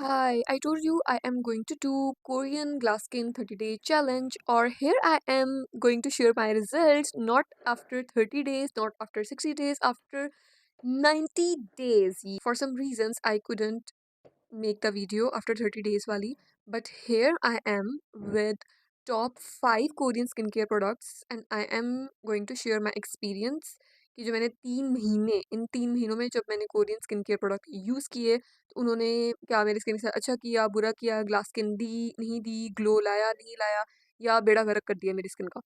Hi, I told you I am going to do Korean glass skin 30-day challenge, or here I am going to share my results not after 30 days, not after 60 days, after 90 days. For some reasons I couldn't make the video after 30 days wali, but here I am with top 5 Korean skincare products and I am going to share my experience कि जो मैंने 3 महीने इन 3 महीनों में जब मैंने Korean skin care product use किए तो उन्होंने क्या मेरी स्किन के साथ अच्छा किया बुरा किया ग्लास स्किन दी नहीं दी ग्लो लाया नहीं लाया या बेड़ा गर्क कर दिया मेरी स्किन का।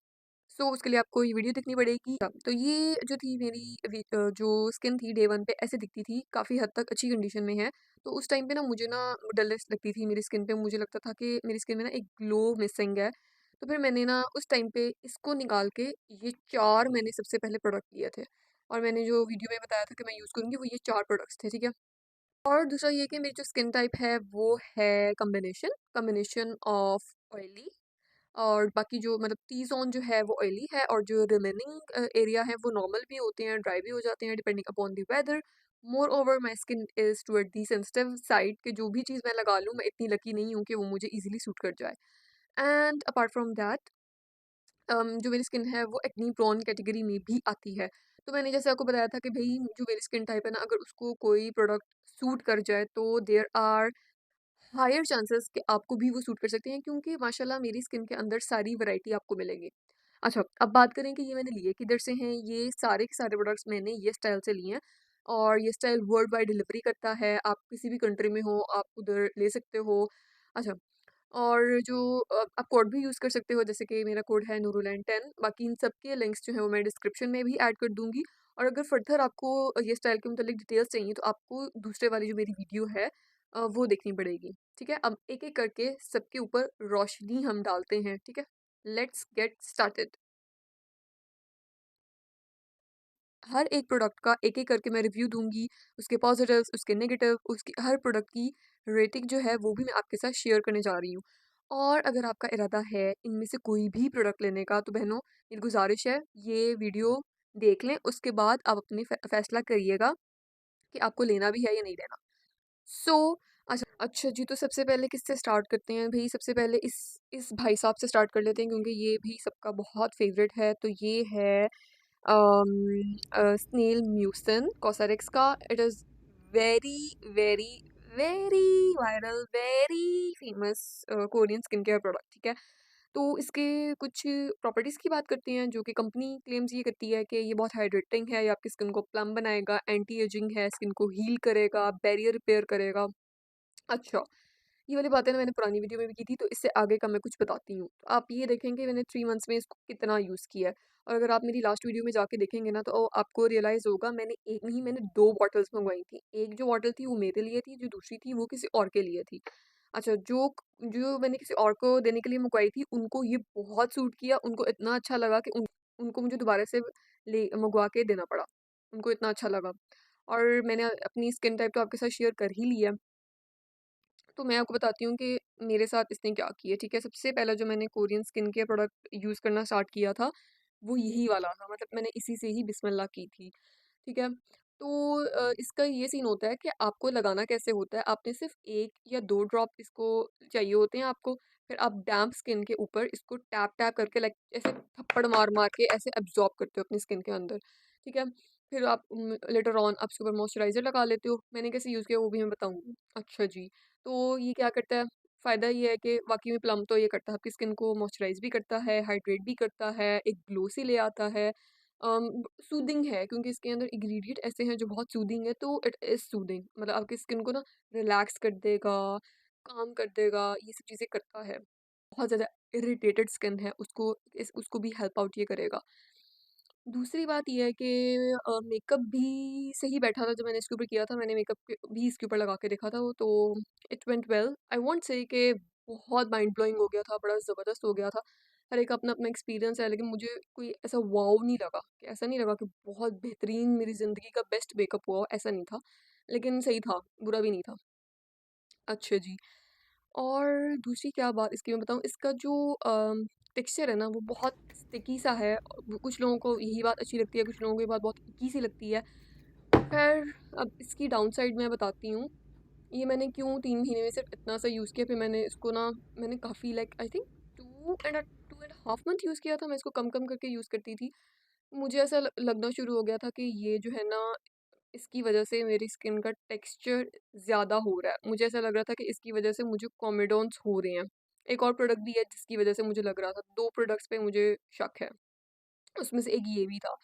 सो उसके लिए आपको ये वीडियो देखनी पड़ेगी। तो ये जो थी मेरी जो स्किन थी डे 1 पे ऐसे दिखती थी, काफ़ी हद तक अच्छी कंडीशन में है। तो उस टाइम पे ना मुझे ना डलनेस लगती थी मेरी स्किन पे, मुझे लगता था कि मेरी स्किन में ना एक ग्लो मिसिंग है। तो फिर मैंने ना उस टाइम पे इसको निकाल के ये 4 मैंने सबसे पहले प्रोडक्ट लिए थे और मैंने जो वीडियो में बताया था कि मैं यूज़ करूँगी वो ये 4 प्रोडक्ट्स थे, ठीक है? और दूसरा ये कि मेरी जो स्किन टाइप है वो है कॉम्बिनेशन कॉम्बिनेशन ऑफ ऑयली और बाकी जो मतलब टी ज़ोन जो है वो ऑयली है और जो रिमेनिंग एरिया है वो नॉर्मल भी होते हैं, ड्राई भी हो जाते हैं depending upon the weather. Moreover my skin is toward the sensitive side कि जो भी चीज़ मैं लगा लूँ मैं इतनी लकी नहीं हूँ कि वो मुझे इजीली सूट कर जाए। एंड अपार्ट फ्रॉम दैट जो मेरी स्किन है वो एक्नी प्रोन कैटेगरी में भी आती है। तो मैंने जैसे आपको बताया था कि भई जो मेरी स्किन टाइप है ना अगर उसको कोई प्रोडक्ट सूट कर जाए तो देयर आर हायर चांसेस कि आपको भी वो सूट कर सकते हैं क्योंकि माशाल्लाह मेरी स्किन के अंदर सारी वैरायटी आपको मिलेगी। अच्छा, अब बात करें कि ये मैंने लिए किधर से हैं, ये सारे के सारे प्रोडक्ट्स मैंने ये स्टाइल से लिए हैं और ये स्टाइल वर्ल्ड वाइड डिलीवरी करता है। आप किसी भी कंट्री में हो, आप उधर ले सकते हो। अच्छा, और जो आप कोड भी यूज़ कर सकते हो जैसे कि मेरा कोड है नूरुलैन10। बाकी इन सब के लिंक्स जो हैं वो मैं डिस्क्रिप्शन में भी ऐड कर दूँगी और अगर फर्दर आपको ये स्टाइल के मुतालिक डिटेल्स चाहिए तो आपको दूसरे वाली जो मेरी वीडियो है वो देखनी पड़ेगी। ठीक है? अब एक-एक करके सबके ऊपर रोशनी हम डालते हैं, ठीक है? Let's get started. हर एक प्रोडक्ट का एक-एक करके मैं रिव्यू दूँगी, उसके पॉज़िटिव्स, उसके नेगेटिव, उसकी हर प्रोडक्ट की रेटिंग जो है वो भी मैं आपके साथ शेयर करने जा रही हूँ। और अगर आपका इरादा है इनमें से कोई भी प्रोडक्ट लेने का तो बहनों मेरी गुज़ारिश है ये वीडियो देख लें, उसके बाद आप अपनी फ़ैसला करिएगा कि आपको लेना भी है या नहीं लेना। सो अच्छा जी, तो सबसे पहले किससे स्टार्ट करते हैं भई? सबसे पहले इस भाई साहब से स्टार्ट कर लेते हैं क्योंकि ये भी सबका बहुत फ़ेवरेट है। तो ये है स्नेल म्यूसन कॉस्मेटिक्स का। It is very very very viral very famous Korean skin care product, ठीक है? तो इसके कुछ प्रॉपर्टीज़ की बात करते हैं जो कि कंपनी क्लेम्स ये करती है कि ये बहुत हाइड्रेटिंग है, ये आपकी स्किन को प्लम बनाएगा, एंटी एजिंग है, स्किन को हील करेगा, बैरियर रिपेयर करेगा। अच्छा, ये वाली बातें ना मैंने पुरानी वीडियो में भी की थी, तो इससे आगे का मैं कुछ बताती हूँ। तो आप ये देखेंगे मैंने 3 मंथ्स में इसको कितना यूज़ किया है और अगर आप मेरी लास्ट वीडियो में जाके देखेंगे ना, तो आपको रियलाइज़ होगा मैंने एक नहीं मैंने 2 बॉटल्स मँगवाई थी। एक जो बॉटल थी वो मेरे लिए थी, जो दूसरी थी वो किसी और के लिए थी। अच्छा, जो मैंने किसी और को देने के लिए मँगवाई थी, उनको ये बहुत सूट किया, उनको इतना अच्छा लगा कि उनको मुझे दोबारा से ले मँगवा के देना पड़ा। उनको इतना अच्छा लगा और मैंने अपनी स्किन टाइप तो आपके साथ शेयर कर ही लिया। तो मैं आपको बताती हूँ कि मेरे साथ इसने क्या किया, ठीक है? सबसे पहला जो मैंने Korean skin care product use करना स्टार्ट किया था, वो यही वाला था। मतलब मैंने इसी से ही बिस्मिल्लाह की थी, ठीक है? तो इसका ये सीन होता है कि आपको लगाना कैसे होता है, आपने सिर्फ़ 1 या 2 ड्रॉप इसको चाहिए होते हैं आपको, फिर आप डैम्प स्किन के ऊपर इसको टैप-टैप करके लाइक ऐसे थप्पड़ मार-मार के ऐसे एब्ज़ॉर्ब करते हो अपनी स्किन के अंदर, ठीक है? फिर आप लेटर ऑन आप उसके ऊपर मॉइस्चराइज़र लगा लेते हो। मैंने कैसे यूज़ किया वो भी मैं बताऊँगी। अच्छा जी। तो ये क्या करता है, फ़ायदा ये है कि वाक़ई में प्लम तो ये करता है आपकी स्किन को मॉइस्चराइज़ भी करता है, हाइड्रेट भी करता है, एक ग्लो सी ले आता है। सूदिंग है क्योंकि इसके अंदर इंग्रीडिएंट ऐसे हैं जो बहुत सूदिंग है, तो इट इज़ सूदिंग मतलब आपकी स्किन को ना रिलैक्स कर देगा, काम कर देगा, ये सब चीज़ें करता है। बहुत ज़्यादा इरिटेटेड स्किन है उसको भी हेल्प आउट ये करेगा। दूसरी बात ये है कि मेकअप भी सही बैठा था जब मैंने इसके ऊपर किया था, मैंने मेकअप भी इसके ऊपर लगा के देखा था वो तो it went well. I won't say कि बहुत माइंड ब्लोइंग हो गया था, बड़ा ज़बरदस्त हो गया था। हर एक का अपना-अपना एक्सपीरियंस है लेकिन मुझे कोई ऐसा वॉव नहीं लगा, कि ऐसा नहीं लगा कि बहुत बेहतरीन मेरी ज़िंदगी का बेस्ट मेकअप हुआ हो, ऐसा नहीं था। लेकिन सही था, बुरा भी नहीं था। अच्छा जी। और दूसरी क्या बात इसकी मैं बताऊँ, इसका जो टेक्सचर है ना वो बहुत स्टिकी सा है। कुछ लोगों को यही बात अच्छी लगती है, कुछ लोगों को ये बात बहुत इकी सी लगती है। ख़ैर अब इसकी डाउन साइड मैं बताती हूँ। ये मैंने क्यों 3 महीने में सिर्फ इतना सा यूज़ किया, फिर मैंने इसको ना, मैंने काफ़ी like I think 2.5 month use किया था, मैं इसको कम कम करके यूज़ करती थी। मुझे ऐसा लगना शुरू हो गया था कि ये जो है ना, इसकी वजह से मेरी स्किन का टेक्सचर ज़्यादा हो रहा है। मुझे ऐसा लग रहा था कि इसकी वजह से मुझे कॉमेडोन्स हो रहे हैं। एक और प्रोडक्ट भी है जिसकी वजह से मुझे लग रहा था, 2 प्रोडक्ट्स पे मुझे शक है। उसमें से एक ये भी था,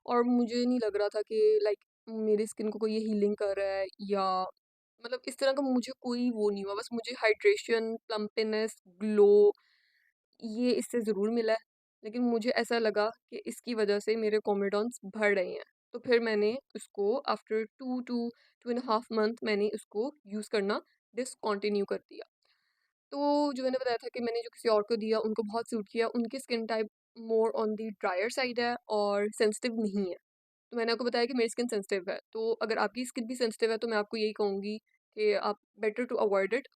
और मुझे नहीं लग रहा था कि लाइक मेरी स्किन को कोई ये हीलिंग कर रहा है, या मतलब इस तरह का मुझे कोई वो नहीं हुआ। बस मुझे हाइड्रेशन, प्लम्पिनेस, ग्लो ये इससे ज़रूर मिला है, लेकिन मुझे ऐसा लगा कि इसकी वजह से मेरे कॉमेडॉन्स बढ़ रहे हैं। तो फिर मैंने उसको आफ्टर 2 to 2.5 मंथ मैंने उसको यूज़ करना डिसकंटिन्यू कर दिया। तो जो मैंने बताया था कि मैंने जो किसी और को दिया, उनको बहुत सूट किया, उनकी skin type more on the dryer side है और सेंसिटिव नहीं है। तो मैंने आपको बताया कि मेरी स्किन सेंसिटिव है, तो अगर आपकी स्किन भी सेंसिटिव है तो मैं आपको यही कहूँगी कि आप better to avoid it.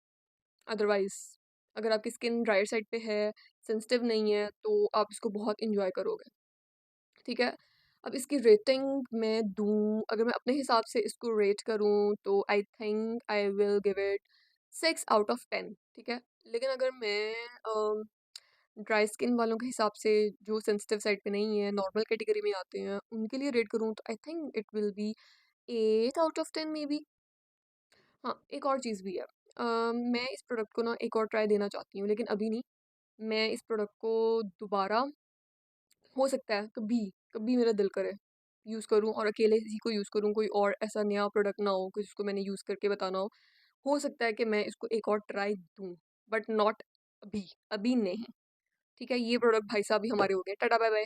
Otherwise अगर आपकी स्किन ड्रायर साइड पे है, सेंसिटिव नहीं है, तो आप इसको बहुत इंजॉय करोगे। ठीक है। अब इसकी रेटिंग मैं दूँ, अगर मैं अपने हिसाब से इसको रेट करूँ तो I think I will give it 6 out of 10। ठीक है। लेकिन अगर मैं ड्राई स्किन वालों के हिसाब से, जो सेंसिटिव साइड पे नहीं है, नॉर्मल कैटेगरी में आते हैं, उनके लिए रेट करूँ तो I think it will be 8 out of 10 may be. हाँ, एक और चीज़ भी है। मैं इस प्रोडक्ट को ना एक और ट्राई देना चाहती हूँ, लेकिन अभी नहीं। मैं इस प्रोडक्ट को दोबारा, हो सकता है कभी, कभी मेरा दिल करे यूज़ करूँ और अकेले ही को यूज़ करूँ, कोई और ऐसा नया प्रोडक्ट ना हो कि जिसको मैंने यूज़ करके बताना हो। हो सकता है कि मैं इसको एक और ट्राई दूँ, बट नॉट अभी, अभी नहीं। ठीक है, ये प्रोडक्ट भाई साहब ही हमारे हो गए। Tata bye bye.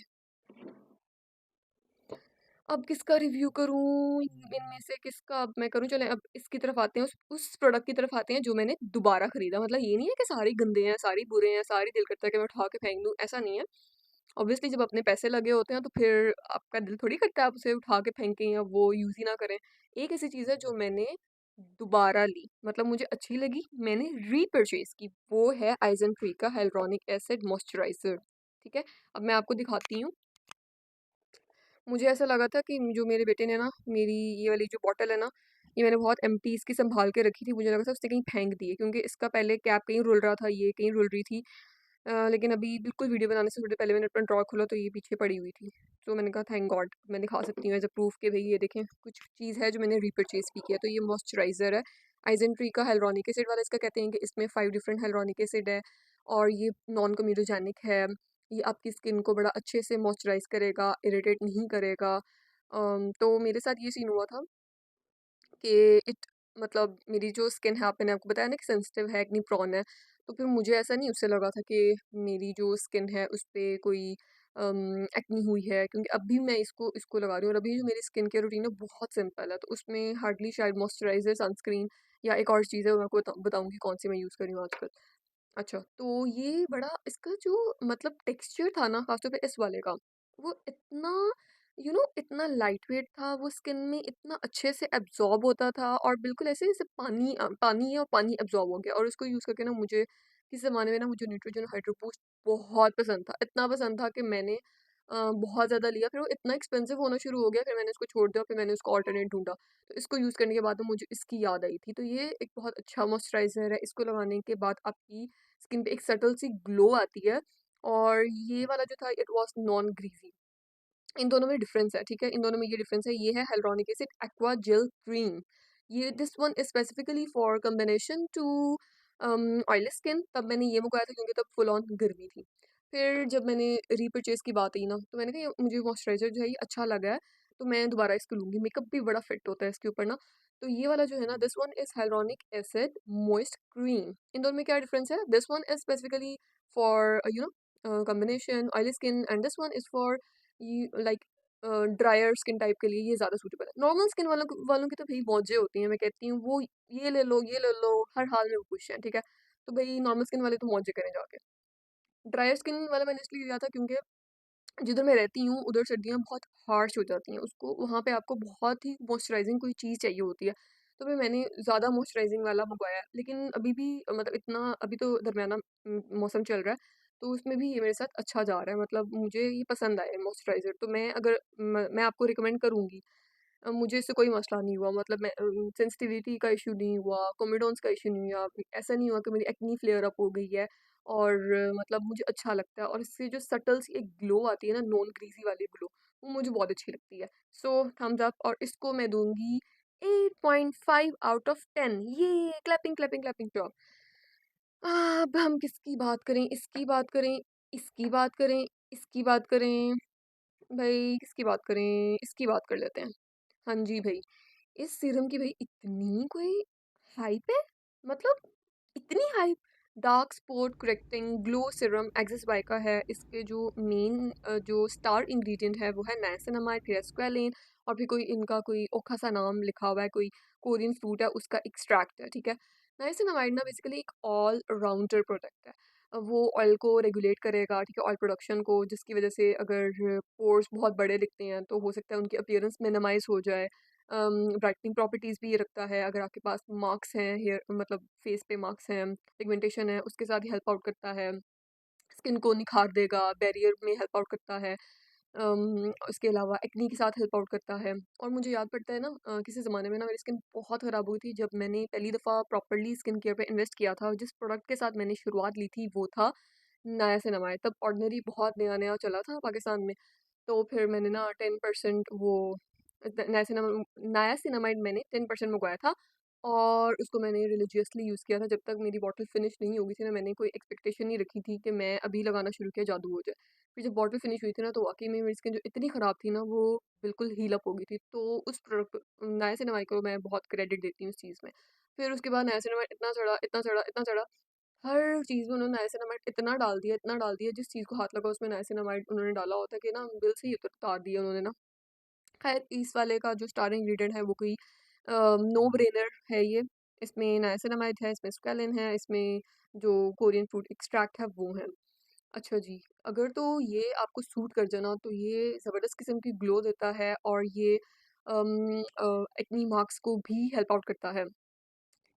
अब किसका रिव्यू करूँ? इनमें से किसका अब मैं करूँ? चलें अब इसकी तरफ आते हैं, उस प्रोडक्ट की तरफ आते हैं जो मैंने दोबारा खरीदा। मतलब ये नहीं है कि सारे गंदे हैं, सारे बुरे हैं, सारे दिल करता है कि मैं उठा के फेंक दूँ, ऐसा नहीं है। ऑब्वियसली जब अपने पैसे लगे होते हैं तो फिर आपका दिल थोड़ी करता है आप उसे उठा के फेंकें या वो यूज़ ही ना करें। एक ऐसी चीज़ है जो मैंने दोबारा ली, मतलब मुझे अच्छी लगी, मैंने रीपरचेज़ की, वो है आइज़ेनफ्री का हियालुरोनिक एसिड मॉइस्चराइज़र। ठीक है? अब मैं आपको दिखाती हूँ। मुझे ऐसा लगा था कि जो मेरे बेटे ने ना मेरी ये वाली जो बॉटल है ना, ये मैंने बहुत एम्प्टी इसकी संभाल के रखी थी, मुझे लगा था उसने कहीं फेंक दी है, क्योंकि इसका पहले कैप कहीं रुल रहा था, ये कहीं रुल रही थी। लेकिन अभी बिल्कुल वीडियो बनाने से थोड़ी पहले मैंने अपना ड्रॉर खोला तो ये पीछे पड़ी हुई थी। तो मैंने कहा थैंक गॉड, मैं दिखा सकती हूँ एज अ प्रूफ कि भाई ये देखें कुछ चीज़ है जो मैंने रीपरचेज भी किया। तो ये मॉइस्चराइज़र है आइजेंट्री का हेलुरोनिक एसिड वाला। इसका कहते हैं कि इसमें 5 डिफरेंट हेलुरोनिक एसिड है, और ये नॉन कम्यूडोजेनिक है। ये आपकी स्किन को बड़ा अच्छे से मॉइस्चराइज करेगा, इरिटेट नहीं करेगा। तो मेरे साथ ये सीन हुआ था कि इट मतलब मेरी जो स्किन है, मैंने आपको बताया ना कि सेंसिटिव है, एक्नी प्रोन है। तो फिर मुझे ऐसा नहीं उससे लगा था कि मेरी जो स्किन है उस पे कोई एक्नी हुई है, क्योंकि अभी मैं इसको इसको लगा रही हूँ, और अभी जो मेरी स्किन केयर रूटीन है बहुत सिंपल है, तो उसमें हार्डली शायद मॉइस्चराइजर, सनस्क्रीन या एक और चीज़ है, वो मैं आपको बताऊँगी कौन सी मैं यूज़ कर रही हूँ आजकल। अच्छा, तो ये बड़ा इसका जो मतलब टेक्सचर था ना, खासतौर पे इस वाले का, वो इतना इतना लाइट वेट था, वो स्किन में इतना अच्छे से एब्जॉर्ब होता था, और बिल्कुल ऐसे जैसे पानी है और पानी एब्जॉर्ब हो गया। और इसको यूज़ करके ना मुझे किस ज़माने में ना मुझे न्यूट्रिजन हाइड्रो बूस्ट बहुत पसंद था। इतना पसंद था कि मैंने बहुत ज़्यादा लिया, फिर वो इतना एक्सपेंसिव होना शुरू हो गया, फिर मैंने इसको छोड़ दिया, फिर मैंने उसको ऑल्टरनेट ढूँढा। तो इसको यूज़ करने के बाद ना मुझे इसकी याद आई थी। तो ये एक बहुत अच्छा मॉइस्चराइज़र है, इसको लगाने के बाद आपकी स्किन पे एक सटल सी ग्लो आती है। और ये वाला जो था इट वाज नॉन ग्रीजी। इन दोनों में डिफरेंस है, ठीक है? इन दोनों में ये डिफरेंस है, ये है hyaluronic acid aqua gel cream. ये this one is specifically for combination to oily skin. तब मैंने ये मंगवाया था क्योंकि तब फुल ऑन गर्मी थी। फिर जब मैंने रीपरचेज की बात आई ना, तो मैंने कहा मुझे मॉइस्चराइजर जो है ये अच्छा लगा है, तो मैं दोबारा इसको लूंगी। मेकअप भी बड़ा फिट होता है इसके ऊपर ना। तो ये वाला जो है ना, this one is hyaluronic acid moist cream. इन दोनों में क्या डिफरेंस है? This one is specifically for combination oily skin, and this one is for you like dryer skin type के लिए ये ज़्यादा सूटेबल है। नॉर्मल स्किन वालों की तो भाई मौजें होती हैं, मैं कहती हूँ वो ये ले लो, हर हाल में वो खुश हैं, ठीक है? तो भाई नॉर्मल स्किन वाले तो मौजें करें जाके। ड्रायर स्किन वाला मैंने इसलिए लिया था क्योंकि जिधर मैं रहती हूँ उधर सर्दियाँ बहुत हार्श हो जाती हैं, उसको वहाँ पे आपको बहुत ही मॉइस्चराइजिंग कोई चीज़ चाहिए होती है। तो फिर मैंने ज़्यादा मॉइस्चराइजिंग वाला मंगवाया है। लेकिन अभी भी मतलब इतना अभी तो दरमियाना मौसम चल रहा है, तो उसमें भी ये मेरे साथ अच्छा जा रहा है, मतलब मुझे ये पसंद आया है मॉइस्चराइज़र। तो मैं अगर मैं आपको रिकमेंड करूँगी मुझे इससे कोई मसला नहीं हुआ, मतलब मैं सेंसिटिविटी का इशू नहीं हुआ, कोमेडोन्स का इशू नहीं हुआ, ऐसा नहीं हुआ कि मेरी एक्नी फ्लेयर अप हो गई है। और मतलब मुझे अच्छा लगता है, और इससे जो सटल सी एक ग्लो आती है ना, नॉन ग्रीजी वाली ग्लो, वो मुझे बहुत अच्छी लगती है। सो थम्स अप, और इसको मैं दूंगी 8.5 आउट ऑफ 10। ये क्लैपिंग क्लैपिंग क्लैपिंग जॉब। अब हम किसकी बात करें, इसकी बात करें, इसकी बात करें, इसकी बात करें, भाई किसकी बात करें, इसकी बात कर लेते हैं। हाँ जी भाई, इस सीरम की भाई इतनी कोई हाइप है, मतलब इतनी hype. Dark spot correcting glow serum Axis Y का है। इसके जो मेन जो स्टार इंग्रेडिएंट है वो है नाइसिनामाइड, फिर स्क्वेलिन, और फिर कोई इनका कोई ओखा सा नाम लिखा हुआ है, कोई कोरियन फ्रूट है उसका एक्सट्रैक्ट है, ठीक है। नाइसिनामाइड ना बेसिकली एक ऑल राउंडर प्रोडक्ट है। वो ऑयल को रेगुलेट करेगा, ठीक है, ऑयल प्रोडक्शन को, जिसकी वजह से अगर पोर्स बहुत बड़े दिखते हैं तो हो सकता है उनकी अपीयरेंस मिनिमाइज हो जाए। ब्राइटनिंग प्रॉपर्टीज़ भी ये रखता है। अगर आपके पास मार्क्स हैं, हेयर मतलब फेस पे मार्क्स हैं, पिगमेंटेशन है, उसके साथ हेल्प आउट करता है। स्किन को निखार देगा, बैरियर में हेल्प आउट करता है। उसके अलावा एक्नी के साथ हेल्प आउट करता है। और मुझे याद पड़ता है ना, किसी ज़माने में ना मेरी स्किन बहुत ख़राब हुई थी, जब मैंने पहली दफ़ा प्रॉपरली स्किन केयर पे इन्वेस्ट किया था। जिस प्रोडक्ट के साथ मैंने शुरुआत ली थी वो था नायासिनामाइड। तब ऑर्डिनरी बहुत नया नया चला था पाकिस्तान में। तो फिर मैंने ना 10% वो नायासिनामाइड मैंने 10% मंगवाया था, और उसको मैंने रिलीजियसली यूज़ किया था जब तक मेरी बॉटल फिनिश नहीं हो गई थी ना। मैंने कोई एक्सपेक्टेशन नहीं रखी थी कि मैं अभी लगाना शुरू किया जादू हो जाए। फिर जब बॉटल फिनिश हुई थी ना, तो वाकई में मेरी स्किन जो इतनी ख़राब थी ना, वो बिल्कुल हील अप हो गई थी। तो उस प्रोडक्ट नायासिनामाइड को मैं बहुत क्रेडिट देती हूँ इस चीज़ में। फिर उसके बाद नायासिनामाइड इतना चढ़ा, इतना चढ़ा, इतना चढ़ा, हर चीज़ में उन्होंने नाइसिनामाइड इतना डाल दिया, इतना डाल दिया, जिस चीज़ को हाथ लगा उसमें नाइसिनामाइड उन्होंने डाला होता है कि ना दिल से ही उतार दिया उन्होंने ना। खैर, इस वाले का जो स्टार इंग्रेडिएंट है वो कोई नो ब्रेनर है ये। इसमें नाइसिनामाइड है, इसमें स्क्वेलिन है, इसमें जो कोरियन फ्रूट एक्सट्रैक्ट है वो है। अच्छा जी, अगर तो ये आपको सूट कर जाए ना, तो ये ज़बरदस्त किस्म की ग्लो देता है, और ये एक्नी मार्क्स को भी हेल्प आउट करता है।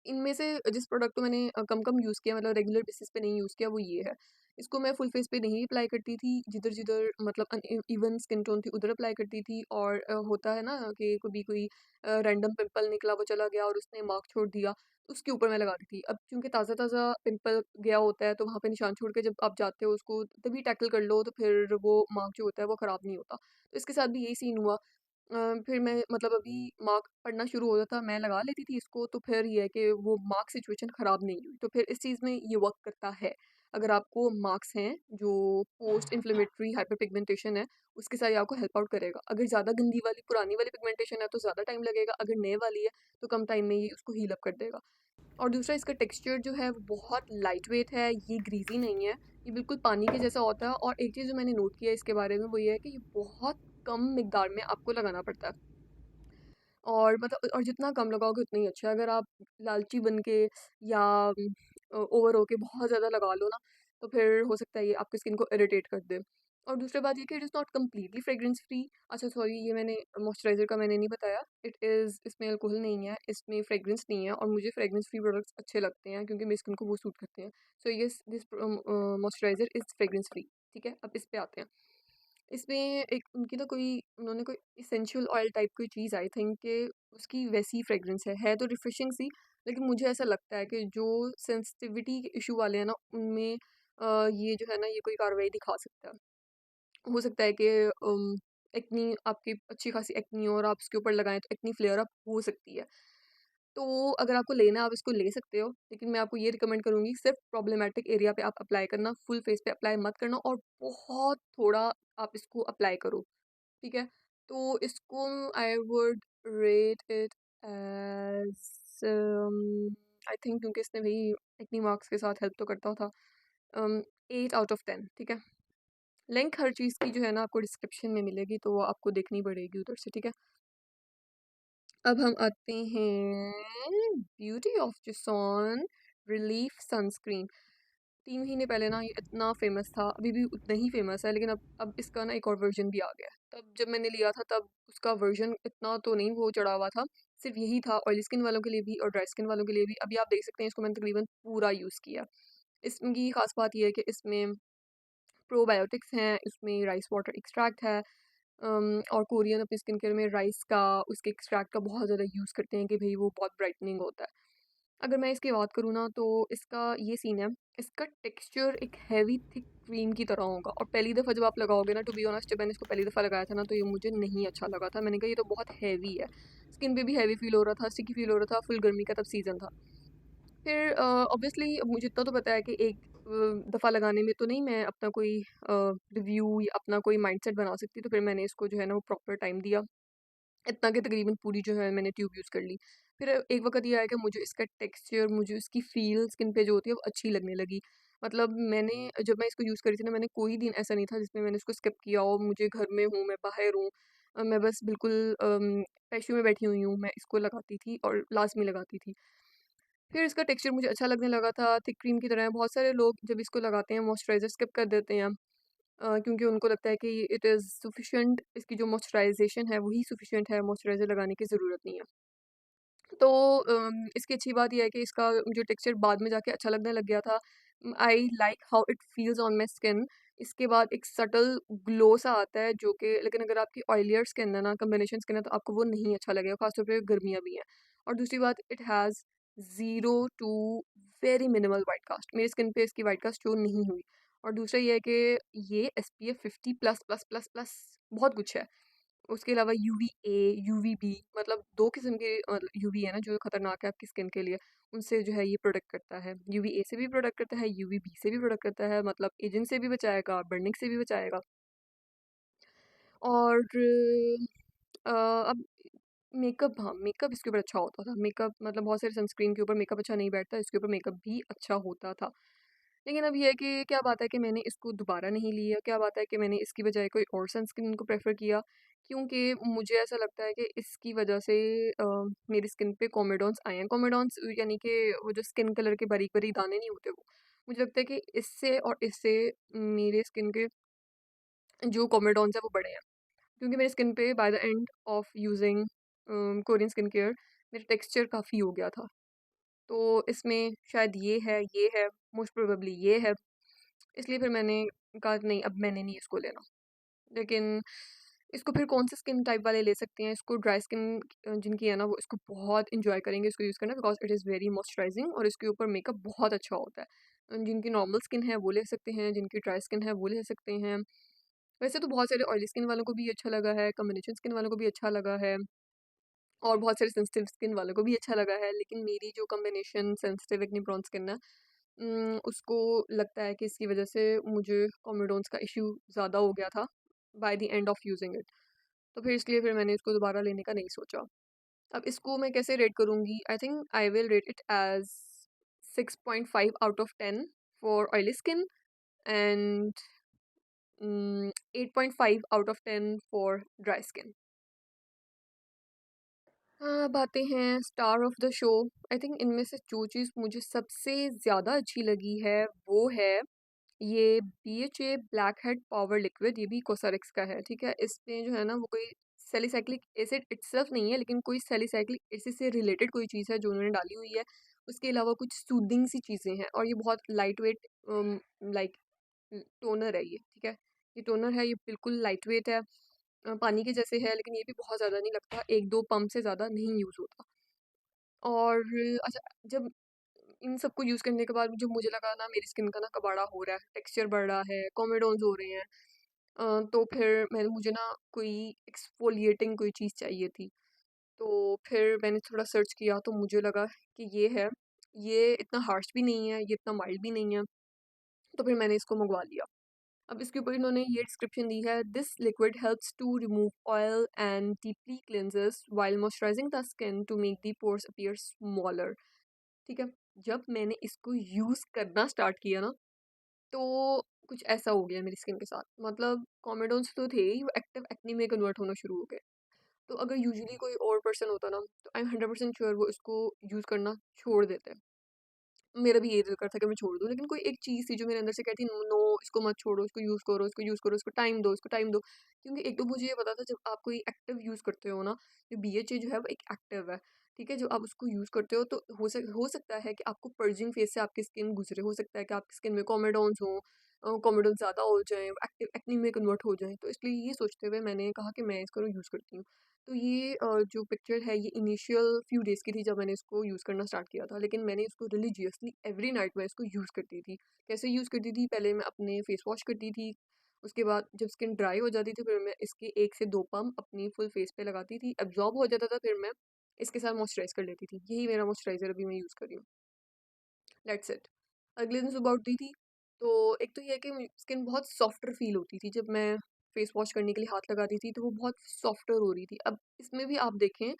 इनमें से जिस प्रोडक्ट को मैंने कम कम यूज़ किया, मतलब रेगुलर बेसिस पे नहीं यूज़ किया, वो ये है। इसको मैं फुल फेस पे नहीं अप्लाई करती थी, जिधर जिधर मतलब इवन स्किन टोन थी उधर अप्लाई करती थी। और होता है ना कि कभी कोई रैंडम पिंपल निकला, वो चला गया और उसने मार्क छोड़ दिया, तो उसके ऊपर मैं लगाती थी। अब क्योंकि ताज़ा ताज़ा पिंपल गया होता है, तो वहाँ पे निशान छोड़ के जब आप जाते हो उसको तभी टैकल कर लो, तो फिर वो मार्क जो होता है वो ख़राब नहीं होता। तो इसके साथ भी यही सीन हुआ। फिर मैं मतलब अभी मार्क पड़ना शुरू हो जाता, मैं लगा लेती थी इसको, तो फिर ये है कि वो मार्क सिचुएशन ख़राब नहीं हुई। तो फिर इस चीज़ में ये वर्क करता है। अगर आपको मार्क्स हैं जो पोस्ट इन्फ्लेमेटरी हाइपर पिगमेंटेशन है, उसके साथ ये आपको हेल्प आउट करेगा। अगर ज़्यादा गंदी वाली पुरानी वाली पिगमेंटेशन है तो ज़्यादा टाइम लगेगा, अगर नए वाली है तो कम टाइम में ये उसको हील अप कर देगा। और दूसरा, इसका टेक्सचर जो है वो बहुत लाइट वेट है, ये ग्रीजी नहीं है, ये बिल्कुल पानी के जैसा होता है। और एक चीज़ जो मैंने नोट किया है इसके बारे में वो ये है कि ये बहुत कम मिकदार में आपको लगाना पड़ता है। और मतलब और जितना कम लगाओगे उतना ही अच्छा है। अगर आप लालची बन के या ओवर होके बहुत ज़्यादा लगा लो ना, तो फिर हो सकता है ये आपकी स्किन को इरिटेट कर दे। और दूसरी बात ये कि it is not completely fragrance free. अच्छा सॉरी, ये मैंने मॉइस्चराइज़र का मैंने नहीं बताया। इट इज़ इसमें अल्कोहल नहीं है, इसमें फ्रेग्रेंस नहीं है, और मुझे फ्रेग्रेंस फ्री प्रोडक्ट्स अच्छे लगते हैं क्योंकि मेरी स्किन को वो सूट करते हैं। So yes, this moisturiser is fragrance free. ठीक है, अब इस पे आते हैं। इसमें एक उनकी ना कोई उन्होंने कोई इसेंशियल ऑयल टाइप कोई चीज़ आई थिंक कि उसकी वैसी फ्रेग्रेंस है तो रिफ्रेशिंग सी। लेकिन मुझे ऐसा लगता है कि जो सेंसिटिविटी के इशू वाले हैं ना, उनमें ये जो है ना, ये कोई कार्रवाई दिखा सकता है। हो सकता है कि एक्नी आपकी अच्छी खासी एक्नी हो और आप उसके ऊपर लगाएं तो एक्नी फ्लेयर अप हो सकती है। तो अगर आपको लेना है आप इसको ले सकते हो, लेकिन मैं आपको ये रिकमेंड करूँगी सिर्फ प्रॉब्लमेटिक एरिया पे आप अप्लाई करना, फुल फेस पे अप्लाई मत करना, और बहुत थोड़ा आप इसको अप्लाई करो, ठीक है। तो इसको I would rate it as I think, क्योंकि इसने भी इतनी मार्क्स के साथ हेल्प तो करता था, 8 आउट ऑफ 10, ठीक है। लिंक हर चीज़ की जो है ना आपको डिस्क्रिप्शन में मिलेगी, तो वो आपको देखनी पड़ेगी उधर से, ठीक है। अब हम आते हैं ब्यूटी ऑफ जसॉन रिलीफ सनस्क्रीन। 3 महीने पहले ना ये इतना फेमस था, अभी भी उतना ही फेमस है, लेकिन अब इसका ना एक और वर्जन भी आ गया है। तब जब मैंने लिया था तब उसका वर्जन इतना तो नहीं वो चढ़ा हुआ था, सिर्फ यही था ऑयली स्किन वालों के लिए भी और ड्राई स्किन वालों के लिए भी। अभी आप देख सकते हैं इसको मैंने तकरीबन पूरा यूज़ किया। इसकी खास बात यह है कि इसमें प्रोबायोटिक्स हैं, इसमें राइस वाटर एक्सट्रैक्ट है, और कोरियन अपनी स्किन केयर में राइस का, उसके एक्सट्रैक्ट का बहुत ज़्यादा यूज़ करते हैं कि भाई वो बहुत ब्राइटनिंग होता है। अगर मैं इसकी बात करूँ ना, तो इसका ये सीन है, इसका टेक्सचर एक हैवी थिक क्रीम की तरह होगा, और पहली दफ़ा जब आप लगाओगे ना, टू बी ऑनेस्ट, जब मैंने इसको पहली दफ़ा लगाया था ना, तो ये मुझे नहीं अच्छा लगा था। मैंने कहा ये तो बहुत हैवी है, स्किन पे भी हैवी फील हो रहा था, स्टिकी फील हो रहा था, फुल गर्मी का तब सीज़न था। फिर ऑब्वियसली मुझे इतना तो पता है कि एक दफ़ा लगाने में तो नहीं मैं अपना कोई रिव्यू या अपना कोई माइंडसेट बना सकती, तो फिर मैंने इसको जो है ना वो प्रॉपर टाइम दिया, इतना कि तकरीबन पूरी जो है मैंने ट्यूब यूज़ कर ली। फिर एक वक़्त ये आया कि मुझे इसका टेक्सचर, मुझे उसकी फ़ील स्किन पे जो होती है वो अच्छी लगने लगी। मतलब मैंने जब मैं इसको यूज़ कर रही थी ना, मैंने कोई दिन ऐसा नहीं था जिसमें मैंने इसको स्किप किया हो। मुझे घर में हूँ, मैं बाहर हूँ, मैं बस बिल्कुल पैशू में बैठी हुई हूँ, मैं इसको लगाती थी और लाज़मी लगाती थी। फिर इसका टेक्सचर मुझे अच्छा लगने लगा था, थिक क्रीम की तरह है। बहुत सारे लोग जब इसको लगाते हैं मॉइस्चराइज़र स्किप कर देते हैं, क्योंकि उनको लगता है कि इट इज़ सफिशिएंट, इसकी जो मॉइस्चराइज़ेशन है वही सफिशिएंट है, मॉइस्चराइज़र लगाने की ज़रूरत नहीं है। तो इसकी अच्छी बात ये है कि इसका जो टेक्सचर बाद में जाके अच्छा लगने लग गया था। I like how it feels on my skin. इसके बाद एक सटल ग्लो सा आता है जो कि, लेकिन अगर आपकी ऑयलियर स्किन है ना, कॉम्बिनेशन स्किन है, तो आपको वो नहीं अच्छा लगेगा, खासतौर पे गर्मियाँ भी हैं। और दूसरी बात, it has zero to very minimal white cast. मेरी स्किन पे इसकी वाइट कास्ट शो नहीं हुई। और दूसरा ये है कि ये SPF 50 plus plus plus plus बहुत कुछ है। उसके अलावा UVA, UVB, मतलब 2 किस्म के UV है ना जो खतरनाक है आपकी स्किन के लिए, उनसे जो है ये प्रोटेक्ट करता है। UVA से भी प्रोटेक्ट करता है, UVB से भी प्रोटेक्ट करता है, मतलब एजिंग से भी बचाएगा, बर्निंग से भी बचाएगा। और अब मेकअप, हाँ, मेकअप इसके ऊपर अच्छा होता था। मेकअप मतलब बहुत सारे सनस्क्रीन के ऊपर मेकअप अच्छा नहीं बैठता, इसके ऊपर मेकअप भी अच्छा होता था। लेकिन अब ये है कि क्या बात है कि मैंने इसको दोबारा नहीं लिया, क्या बात है कि मैंने इसकी बजाय कोई और सनस्क्रीन को प्रेफ़र किया, क्योंकि मुझे ऐसा लगता है कि इसकी वजह से मेरी स्किन पे कोमेडॉन्स आए हैं। कोमेडॉन्स यानी कि वो जो स्किन कलर के बारीक-बारीक दाने नहीं होते वो। मुझे लगता है कि इससे और इससे मेरे स्किन के जो कोमेडॉन्स हैं वो बढ़े हैं। क्योंकि मेरी स्किन पे by the end of using Korean skin care मेरा टेक्सचर काफ़ी हो गया था। तो इसमें शायद ये है, मोस्ट प्रोबेबली ये है। इसलिए फिर मैंने कहा नहीं, अब मैंने नहीं इसको लेना। लेकिन इसको फिर कौन से स्किन टाइप वाले ले सकते हैं, इसको ड्राई स्किन जिनकी है ना, वो इसको बहुत इंजॉय करेंगे इसको यूज़ करना, because it is very moisturising और इसके ऊपर मेकअप बहुत अच्छा होता है। जिनकी नॉर्मल स्किन है वो ले सकते हैं, जिनकी ड्राई स्किन है वो ले सकते हैं। वैसे तो बहुत सारे ऑयली स्किन वालों को भी अच्छा लगा है, कॉम्बिनेशन स्किन वालों को भी अच्छा लगा है, और बहुत सारे सेंसिटिव स्किन वालों को भी अच्छा लगा है। लेकिन मेरी जो combination sensitive acne prone skin है, उसको लगता है कि इसकी वजह से मुझे कोमेडोन्स का इश्यू ज़्यादा हो गया था by the end of using it. तो फिर इसलिए फिर मैंने इसको दोबारा लेने का नहीं सोचा। अब इसको मैं कैसे रेट करूँगी? I think I will rate it as 6.5 out of 10 for oily skin, and 8.5 out of 10 for dry skin. हाँ, अब आते हैं star of the show. I think इनमें से जो चीज़ मुझे सबसे ज़्यादा अच्छी लगी है वो है ये BHA black head power liquid. ये भी कोसारिक्स का है, ठीक है। इसमें जो है ना, वो कोई सैलिसाइक्लिक एसिड इटसेल्फ नहीं है, लेकिन कोई सैलिसाइक्लिक एसिड से रिलेटेड कोई चीज़ है जो उन्होंने डाली हुई है। उसके अलावा कुछ सूदिंग सी चीज़ें हैं, और ये बहुत लाइट वेट लाइक टोनर है ये, ठीक है। ये टोनर है, ये बिल्कुल लाइट वेट है, पानी के जैसे है, लेकिन ये भी बहुत ज़्यादा नहीं लगता, 1-2 पंप से ज़्यादा नहीं यूज़ होता। और अच्छा, जब इन सबको यूज़ करने के बाद जो मुझे लगा ना, मेरी स्किन का ना कबाड़ा हो रहा है, टेक्सचर बढ़ रहा है, कोमेडोन्स हो रहे हैं, तो फिर मुझे ना कोई एक्सफोलिएटिंग कोई चीज़ चाहिए थी। तो फिर मैंने थोड़ा सर्च किया, तो मुझे लगा कि ये है। ये इतना हार्श भी नहीं है, ये इतना माइल्ड भी नहीं है, तो फिर मैंने इसको मंगवा लिया। अब इसके ऊपर इन्होंने ये डिस्क्रिप्शन दी है, this liquid helps to remove oil and deeply cleanses while moisturising the skin to make the pores appear smaller, ठीक है। जब मैंने इसको यूज़ करना स्टार्ट किया ना, तो कुछ ऐसा हो गया मेरी स्किन के साथ। मतलब कॉमेडोन्स तो थे ही, वो एक्टिव एक्ने में कन्वर्ट होना शुरू हो गए। तो अगर यूजुअली कोई और पर्सन होता ना, तो आई एम 100% श्योर वो इसको यूज़ करना छोड़ देते। मेरा भी यही दिल करता कि मैं छोड़ दूँ, लेकिन कोई एक चीज़ थी जो मेरे अंदर से कहती, नो नो, इसको मत छोड़ो, इसको यूज़ करो, इसको यूज़ करो, इसको टाइम दो, इसको टाइम दो। क्योंकि एक तो मुझे ये पता था, जब आप कोई एक्टिव यूज़ करते हो ना, जो BHA जो है वो एक एक्टिव है, ठीक है? जो आप उसको यूज़ करते हो तो हो सकता है कि आपको पर्जिंग फेज़ से आपकी स्किन गुज़रे, हो सकता है कि आपकी स्किन में कोमेडोन्स हों, कोमेडोन्स ज़्यादा हो जाएँ, एक्टिव एक्ने में कन्वर्ट हो जाएँ। तो इसलिए ये सोचते हुए मैंने कहा कि मैं इसको यूज़ करती हूँ। तो ये जो पिक्चर है ये इनिशियल फ्यू डेज़ की थी जब मैंने इसको यूज़ करना स्टार्ट किया था, लेकिन मैंने इसको रिलीजियसली एवरी नाइट मैं इसको यूज़ करती थी। कैसे यूज़ करती थी? पहले मैं अपने फेस वॉश करती थी, उसके बाद जब स्किन ड्राई हो जाती थी फिर मैं इसके 1 से 2 पम्प अपनी फुल फेस पे लगाती थी, एब्ज़ॉर्ब हो जाता था फिर मैं इसके साथ मॉइस्चराइज़ कर लेती थी। यही मेरा मॉइस्चराइज़र अभी मैं यूज़ कर रही हूँ। That's it. अगले दिन सुबह उठती थी, तो एक तो ये है कि स्किन बहुत सॉफ्टर फ़ील होती थी। जब मैं फेस वॉश करने के लिए हाथ लगाती थी, तो वो बहुत सॉफ्टर हो रही थी। अब इसमें भी आप देखें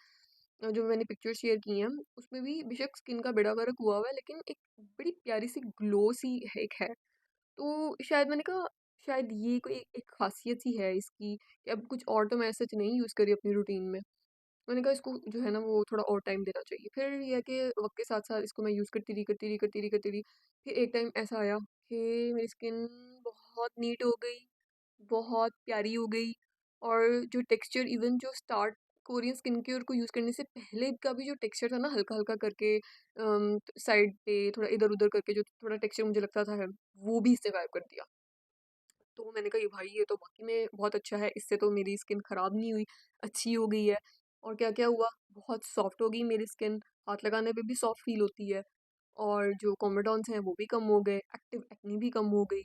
जो मैंने पिक्चर शेयर की हैं, उसमें भी बेशक स्किन का बेड़ा गर्क हुआ हुआ है, लेकिन एक बड़ी प्यारी सी ग्लो सी एक है। तो शायद मैंने कहा शायद ये कोई एक ख़ासियत सी है इसकी कि अब कुछ और तो मैं सच नहीं यूज़ करी अपनी रूटीन में। मैंने कहा इसको जो है ना वो थोड़ा और टाइम देना चाहिए। फिर ये है कि वक़्त के साथ-साथ इसको मैं यूज़ करती रही, करती रही, करती रही, करती रही। फिर एक टाइम ऐसा आया कि मेरी स्किन बहुत नीट हो गई, बहुत प्यारी हो गई और जो टेक्सचर इवन जो स्टार्ट कोरियन स्किन केयर को यूज़ करने से पहले का भी जो टेक्सचर था ना हल्का-हल्का करके साइड पे थोड़ा इधर-उधर करके जो थोड़ा टेक्सचर मुझे लगता था है, वो भी इसने गायब कर दिया। तो मैंने कहा ये भाई ये तो वाक़ई में बहुत अच्छा है, इससे तो मेरी स्किन ख़राब नहीं हुई, अच्छी हो गई है। और क्या-क्या हुआ, बहुत सॉफ्ट हो गई मेरी स्किन, हाथ लगाने पे भी सॉफ्ट फ़ील होती है और जो कोमेडोन्स हैं वो भी कम हो गए, एक्टिव एक्ने भी कम हो गई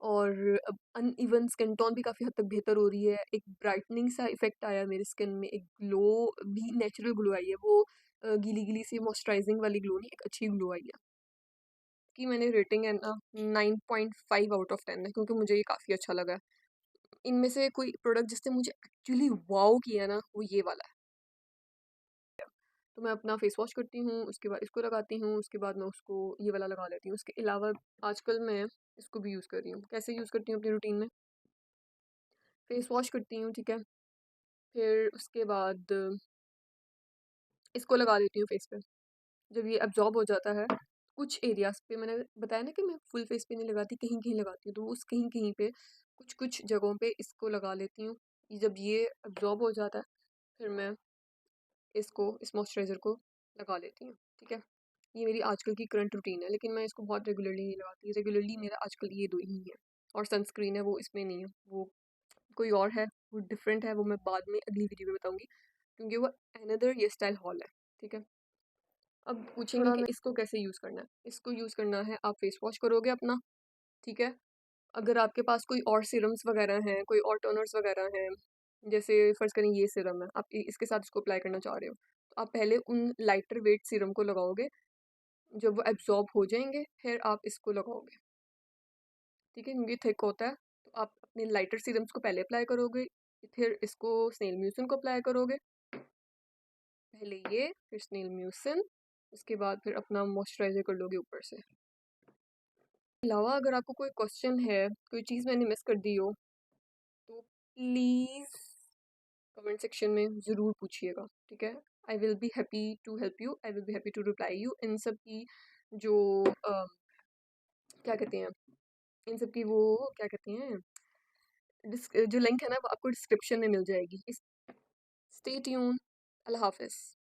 और अब अनइवन स्किन टोन भी काफ़ी हद तक बेहतर हो रही है। एक ब्राइटनिंग सा इफ़ेक्ट आया मेरी स्किन में, एक ग्लो भी नेचुरल ग्लो आई है, वो गीली-गीली सी मॉइस्चराइज़िंग वाली ग्लो नहीं, एक अच्छी ग्लो आई है। की मैंने रेटिंग है ना 9.5 आउट ऑफ 10 है क्योंकि मुझे ये काफ़ी अच्छा लगा है। इनमें से कोई प्रोडक्ट जिसने मुझे एक्चुअली वाओ किया ना वो ये वाला है। तो मैं अपना फेस वॉश करती हूँ, उसके बाद इसको लगाती हूँ, उसके बाद मैं उसको ये वाला लगा लेती हूँ। उसके अलावा आजकल मैं इसको भी यूज़ कर रही हूँ। कैसे यूज़ करती हूँ अपनी रूटीन में? फेस वॉश करती हूँ, ठीक है? फिर उसके बाद इसको लगा देती हूँ फेस पे। जब ये अब्ज़ॉर्ब हो जाता है, कुछ एरियाज़ पे मैंने बताया ना कि मैं फुल फेस पे नहीं लगाती, कहीं-कहीं लगाती हूँ, तो उस कहीं-कहीं पे कुछ-कुछ जगहों पे इसको लगा लेती हूँ। जब ये अब्ज़ॉर्ब हो जाता है, फिर मैं इस मॉइस्चराइज़र को लगा लेती हूँ, ठीक है? ये मेरी आजकल की करंट रूटीन है, लेकिन मैं इसको बहुत रेगुलरली नहीं लगाती। रेगुलरली मेरा आजकल ये 2 ही है और सनस्क्रीन है वो इसमें नहीं है, वो कोई और है, वो डिफरेंट है, वो मैं बाद में अगली वीडियो में बताऊँगी क्योंकि वो अनदर हेयर स्टाइल हॉल है, ठीक है? अब पूछेंगे थोड़ा कि मैं इसको कैसे यूज़ करना है? इसको यूज़ करना है आप फेस वॉश करोगे अपना, ठीक है? अगर आपके पास कोई और सीरम्स वगैरह हैं, कोई और टोनर्स वगैरह हैं, जैसे फ़र्ज़ करें ये सीरम है, आप इ इसके साथ इसको अप्लाई करना चाह रहे हो, तो आप पहले उन लाइटर वेट सीरम को लगाओगे, जब वो एब्ज़ॉर्ब हो जाएँगे, फिर आप इसको लगाओगे, ठीक है? क्योंकि थिक होता है, तो आप अपने लाइटर सीरम्स को पहले अप्लाई करोगे, फिर इसको स्नेल म्यूसिन को अप्लाई करोगे, पहले ये, फिर स्नेल म्यूसिन, उसके बाद फिर अपना मॉइस्चराइज़र कर लोगे ऊपर से। अलावा अगर आपको कोई क्वेश्चन है, कोई चीज़ मैंने मिस कर दी हो, तो प्लीज़ कमेंट सेक्शन में ज़रूर पूछिएगा, ठीक है? I will be happy to help you, I will be happy to reply you इन सब की जो क्या कहते हैं, इन सब की वो क्या कहते हैं, जो लिंक है ना वो आपको डिस्क्रिप्शन में मिल जाएगी। Stay tune. अल्लाह हाफ़िज़।